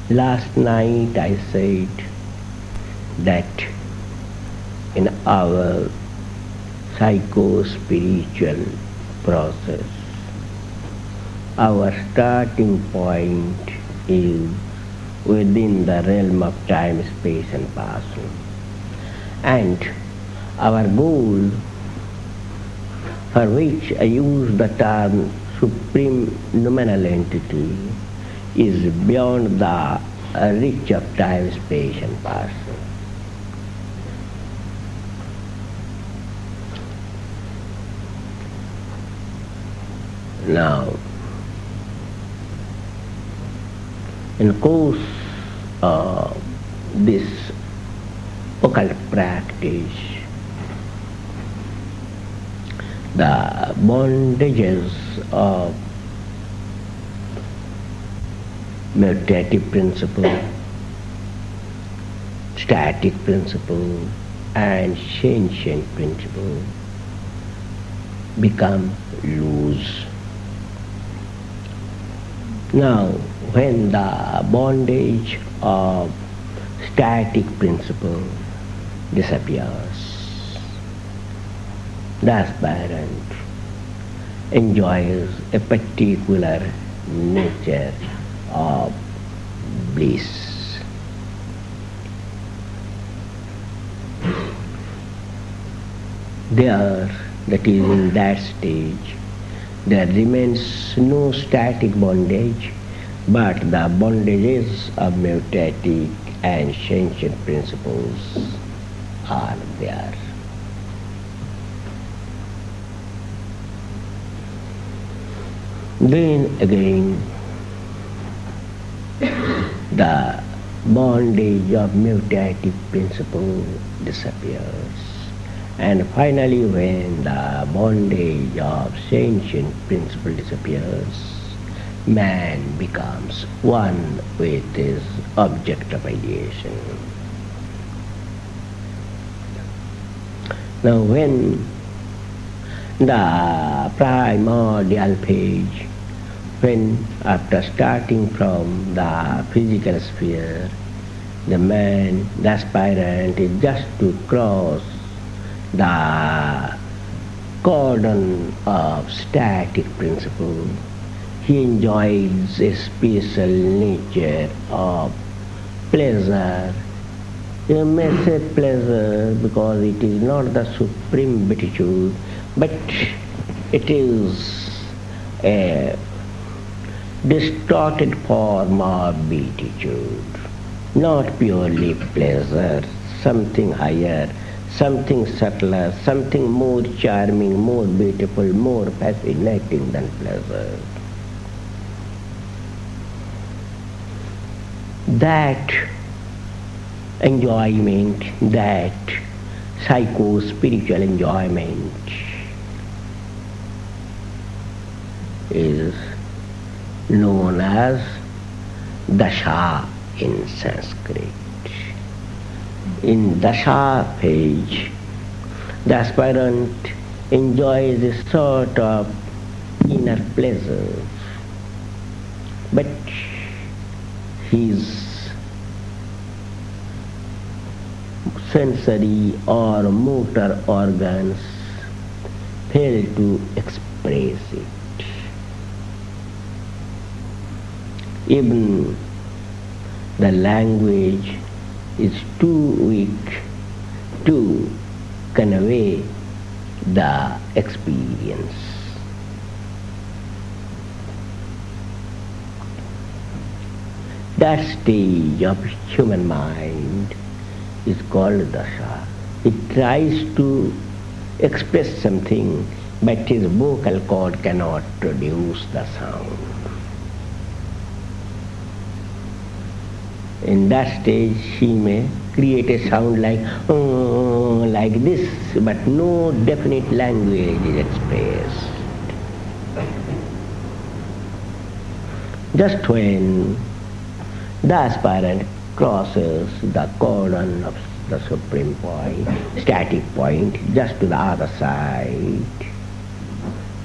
Last night I said that in our psycho-spiritual process, our starting point is within the realm of time, space and passing. And our goal, for which I use the term supreme nominal entity, is beyond the reach of time, space and passing. Now, in course of this occult practice, the bondages of mutative principle, static principle and sentient principle become loose. Now, when the bondage of static principle disappears, the aspirant enjoys a particular nature of bliss. There, that is in that stage, there remains no static bondage, but the bondages of mutative and sentient principles are there. Then again, the bondage of mutative principle disappears. And finally, when the bondage of sentient principle disappears, man becomes one with his object of ideation. Now, when the primordial phase, when after starting from the physical sphere, the man, the aspirant is just to cross the cordon of static principle, he enjoys a special nature of pleasure. You may say pleasure because it is not the supreme beatitude, but it is a distorted form of beatitude, not purely pleasure, something higher, something subtler, something more charming, more beautiful, more fascinating than pleasure. That enjoyment, that psycho-spiritual enjoyment is known as dasha in Sanskrit. In dasha phase, the aspirant enjoys a sort of inner pleasure, but his sensory or motor organs fail to express it. Even the language is too weak to convey the experience. That stage of human mind is called dasha. It tries to express something, but his vocal cord cannot produce the sound. In that stage, he may create a sound like this, but no definite language is expressed. Just when the aspirant crosses the cordon of the supreme point, static point, just to the other side,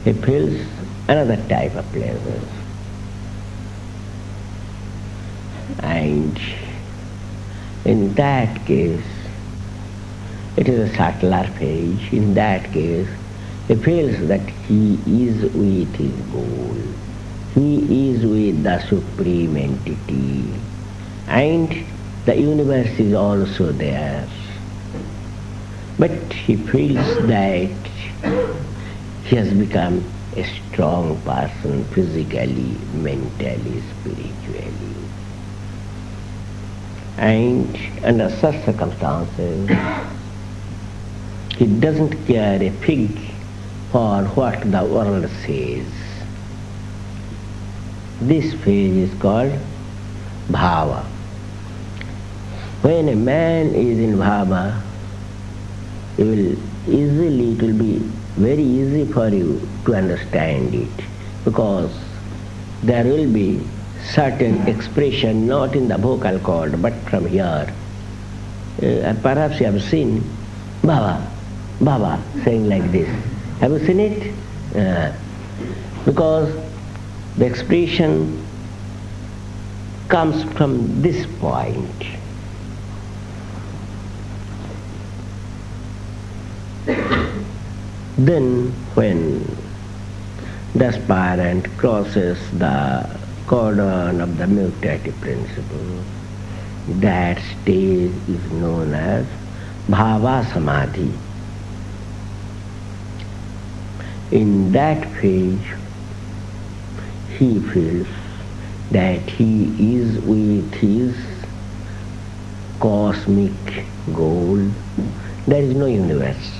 he feels another type of pleasure. And in that case, it is a subtler phase. In that case, he feels that he is with his goal. He is with the supreme entity. And the universe is also there. But he feels that he has become a strong person physically, mentally, spiritually. And under such circumstances, he doesn't care a fig for what the world says. This phase is called bhava. When a man is in bhava, it will be very easy for you to understand it, because there will be certain expression not in the vocal cord but from here. And perhaps you have seen Baba, Baba saying like this. Have you seen it? Because the expression comes from this point. Then when the aspirant crosses the cordon of the mutative principle, that stage is known as bhava samadhi. In that phase, he feels that he is with his cosmic goal. There is no universe.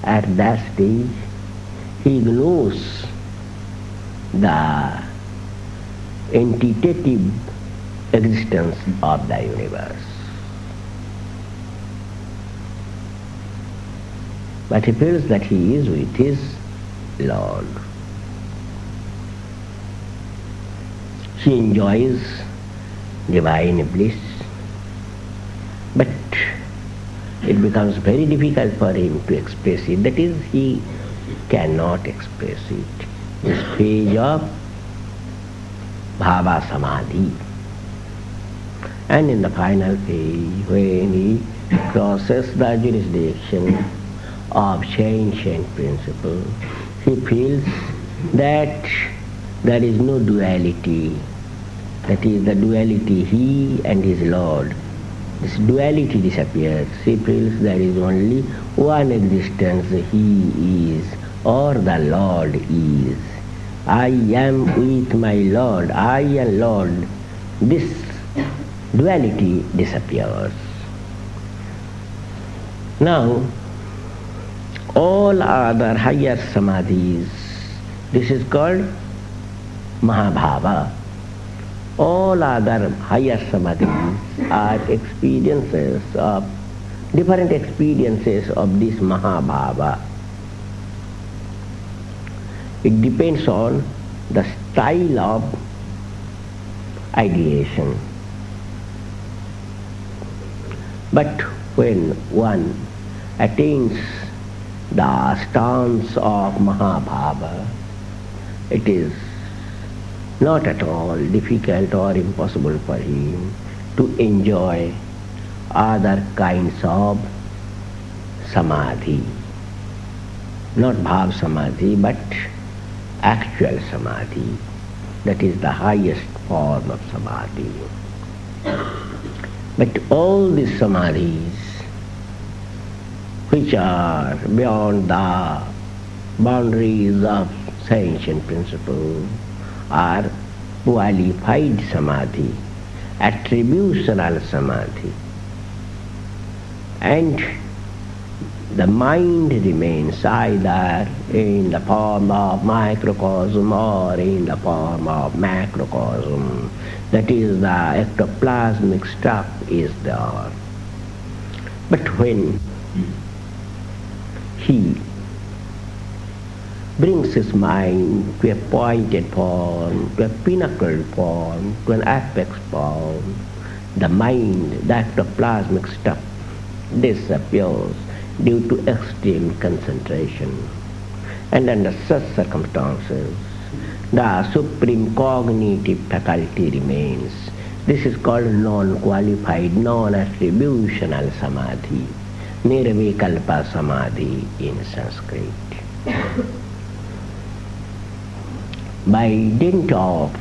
At that stage, he ignores the entitative existence of the universe. But he feels that he is with his Lord. He enjoys divine bliss, but it becomes very difficult for him to express it. That is, he cannot express it. This phase of bhava samadhi. And in the final phase, when he crosses the jurisdiction of sentient principle, he feels that there is no duality. That is the duality, he and his Lord. This duality disappears. He feels there is only one existence, he is, or the Lord is. I am with my Lord, I and Lord. This duality disappears. Now, all other higher samadhis, this is called Mahabhava. All other higher samadhis are experiences of, different experiences of this Mahabhava. It depends on the style of ideation. But when one attains the stance of Mahabhava, it is not at all difficult or impossible for him to enjoy other kinds of samadhi. Not bhav samadhi, but actual samadhi. That is the highest form of samadhi. But all these samadhis, which are beyond the boundaries of sentient principle, are qualified samadhi, attributional samadhi. And the mind remains either in the form of microcosm or in the form of macrocosm. That is, the ectoplasmic stuff is there. But when he brings his mind to a pointed form, to a pinnacle form, to an apex form, the mind, the ectoplasmic stuff, disappears due to extreme concentration. And under such circumstances, the supreme cognitive faculty remains. This is called non-qualified, non-attributional samadhi, nirvikalpa samadhi in Sanskrit. By dint of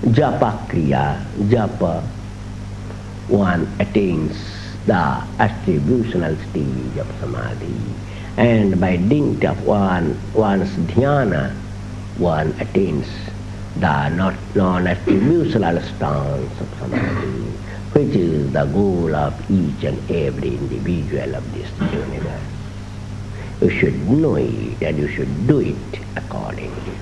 japa kriya, japa, one attains the attributional stage of samadhi, and by dint of one's dhyana, one attains the non-attributional stance of samadhi, which is the goal of each and every individual of this universe. You should know it and you should do it accordingly.